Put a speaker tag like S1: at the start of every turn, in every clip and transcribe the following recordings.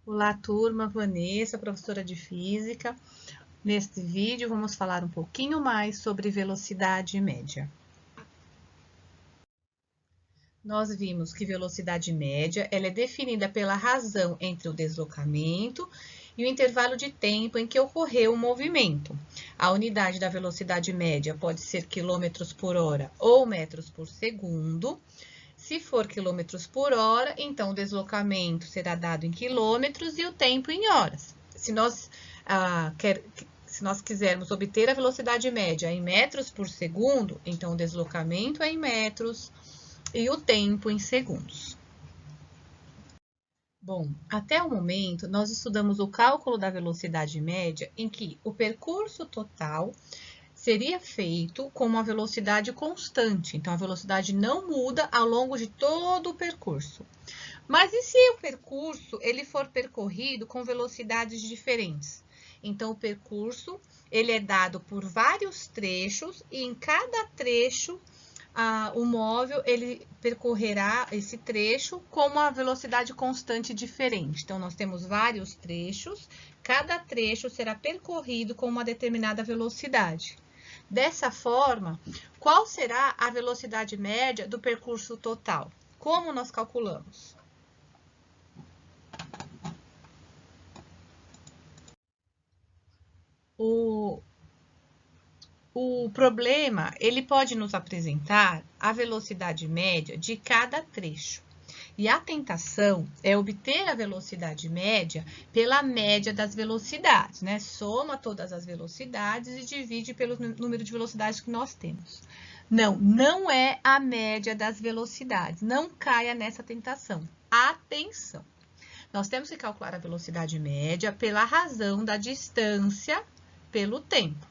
S1: Olá, turma, Vanessa, professora de Física. Neste vídeo, vamos falar um pouquinho mais sobre velocidade média. Nós vimos que velocidade média ela é definida pela razão entre o deslocamento e o intervalo de tempo em que ocorreu o movimento. A unidade da velocidade média pode ser quilômetros por hora ou metros por segundo. Se for quilômetros por hora, então o deslocamento será dado em quilômetros e o tempo em horas. Se nós quisermos obter a velocidade média em metros por segundo, então o deslocamento é em metros e o tempo em segundos. Bom, até o momento, nós estudamos o cálculo da velocidade média, em que o percurso total seria feito com uma velocidade constante. Então, a velocidade não muda ao longo de todo o percurso. Mas e se o percurso ele for percorrido com velocidades diferentes? Então, o percurso ele é dado por vários trechos e em cada trecho o móvel ele percorrerá esse trecho com uma velocidade constante diferente. Então, nós temos vários trechos, cada trecho será percorrido com uma determinada velocidade. Dessa forma, qual será a velocidade média do percurso total? Como nós calculamos? O problema, ele pode nos apresentar a velocidade média de cada trecho. E a tentação é obter a velocidade média pela média das velocidades, né? Soma todas as velocidades e divide pelo número de velocidades que nós temos. Não, não é a média das velocidades. Não caia nessa tentação. Atenção! Nós temos que calcular a velocidade média pela razão da distância pelo tempo.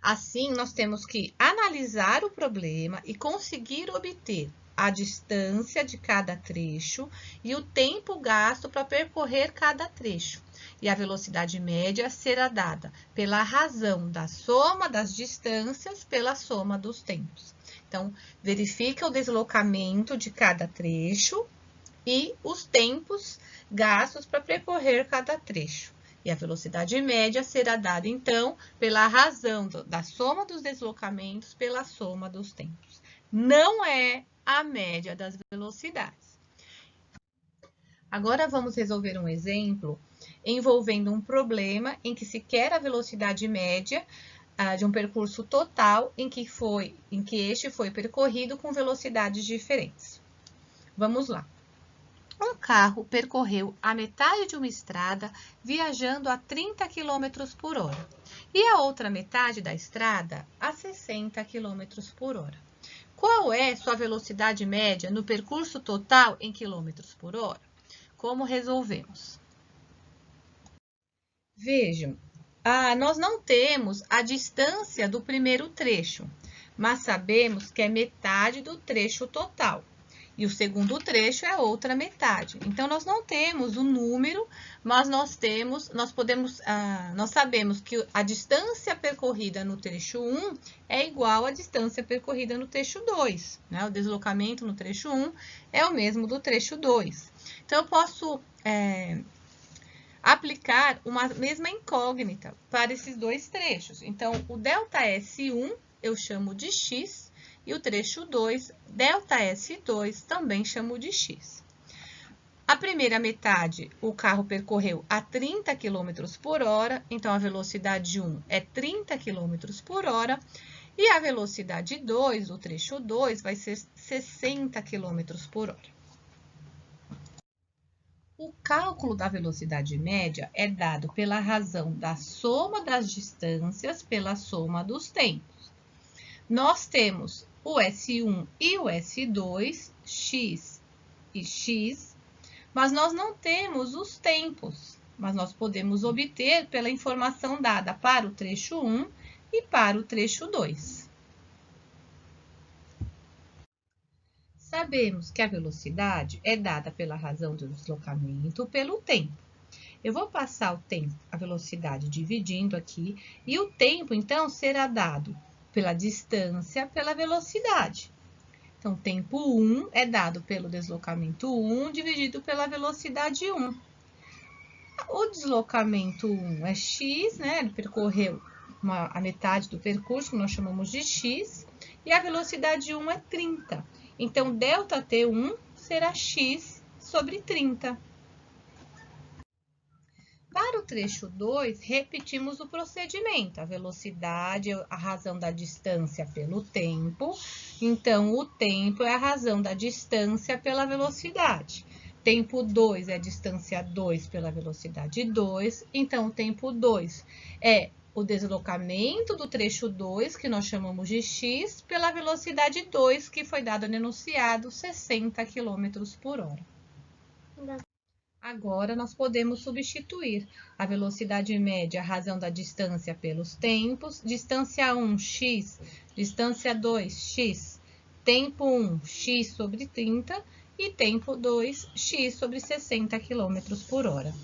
S1: Assim, nós temos que analisar o problema e conseguir obter a distância de cada trecho e o tempo gasto para percorrer cada trecho. E a velocidade média será dada pela razão da soma das distâncias pela soma dos tempos. Então, verifica o deslocamento de cada trecho e os tempos gastos para percorrer cada trecho. E a velocidade média será dada, então, pela razão da soma dos deslocamentos pela soma dos tempos. Não é a média das velocidades. Agora, vamos resolver um exemplo envolvendo um problema em que se quer a velocidade média de um percurso total em que este foi percorrido com velocidades diferentes. Vamos lá. Um carro percorreu a metade de uma estrada viajando a 30 km por hora e a outra metade da estrada a 60 km por hora. Qual é sua velocidade média no percurso total em quilômetros por hora? Como resolvemos? Vejam, nós não temos a distância do primeiro trecho, mas sabemos que é metade do trecho total. E o segundo trecho é a outra metade. Então, nós não temos o número, mas nós sabemos que a distância percorrida no trecho 1 é igual à distância percorrida no trecho 2. Né? O deslocamento no trecho 1 é o mesmo do trecho 2. Então, eu posso aplicar uma mesma incógnita para esses dois trechos. Então, o ΔS1 eu chamo de x, e o trecho 2, ΔS2, também chamo de x. A primeira metade, o carro percorreu a 30 km por hora, então a velocidade 1 é 30 km por hora, e a velocidade 2, o trecho 2, vai ser 60 km por hora. O cálculo da velocidade média é dado pela razão da soma das distâncias pela soma dos tempos. Nós temos o S1 e o S2, x e x, mas nós não temos os tempos, mas nós podemos obter pela informação dada para o trecho 1 e para o trecho 2. Sabemos que a velocidade é dada pela razão do deslocamento pelo tempo. Eu vou passar o tempo, a velocidade dividindo aqui, e o tempo, então, será dado pela distância pela velocidade. Então, tempo 1 é dado pelo deslocamento 1 dividido pela velocidade 1. O deslocamento 1 é x, né? Ele percorreu a metade do percurso, que nós chamamos de x, e a velocidade 1 é 30. Então, ΔT1 será x sobre 30. Para o trecho 2, repetimos o procedimento. A velocidade é a razão da distância pelo tempo. Então, o tempo é a razão da distância pela velocidade. Tempo 2 é a distância 2 pela velocidade 2. Então, o tempo 2 é o deslocamento do trecho 2, que nós chamamos de x, pela velocidade 2, que foi dado no enunciado, 60 km por hora. Agora, nós podemos substituir a velocidade média, a razão da distância pelos tempos, distância 1, x, distância 2, x, tempo 1, x sobre 30 e tempo 2, x sobre 60 km por hora.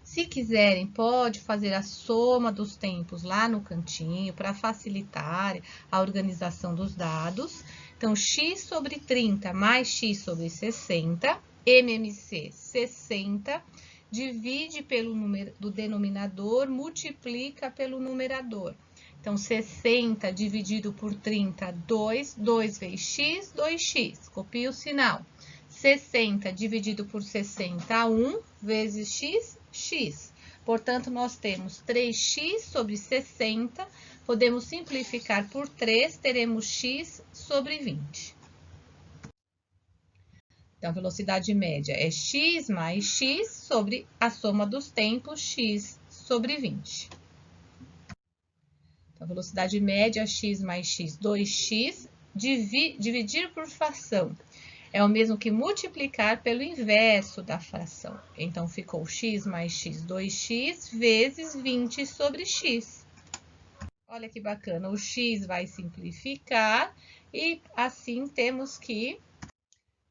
S1: Se quiserem, pode fazer a soma dos tempos lá no cantinho para facilitar a organização dos dados. Então, x sobre 30 mais x sobre 60, MMC 60, divide pelo número do denominador, multiplica pelo numerador. Então, 60 dividido por 30, 2, 2 vezes x, 2x, copia o sinal. 60 dividido por 60, 1 vezes x, x. Portanto, nós temos 3x sobre 60, podemos simplificar por 3, teremos x sobre 20. Então, a velocidade média é x mais x sobre a soma dos tempos, x sobre 20. Então, a velocidade média, x mais x, 2x, dividir por fração. É o mesmo que multiplicar pelo inverso da fração. Então, ficou x mais x, 2x, vezes 20 sobre x. Olha que bacana, o x vai simplificar e assim temos que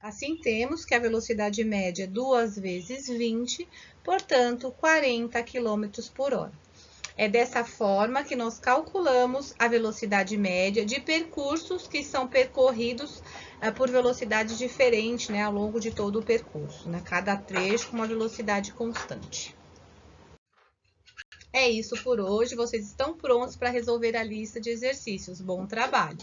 S1: a velocidade média é 2 vezes 20, portanto, 40 km por hora. É dessa forma que nós calculamos a velocidade média de percursos que são percorridos por velocidade diferente, né, ao longo de todo o percurso, né? Cada trecho com uma velocidade constante. É isso por hoje. Vocês estão prontos para resolver a lista de exercícios. Bom trabalho!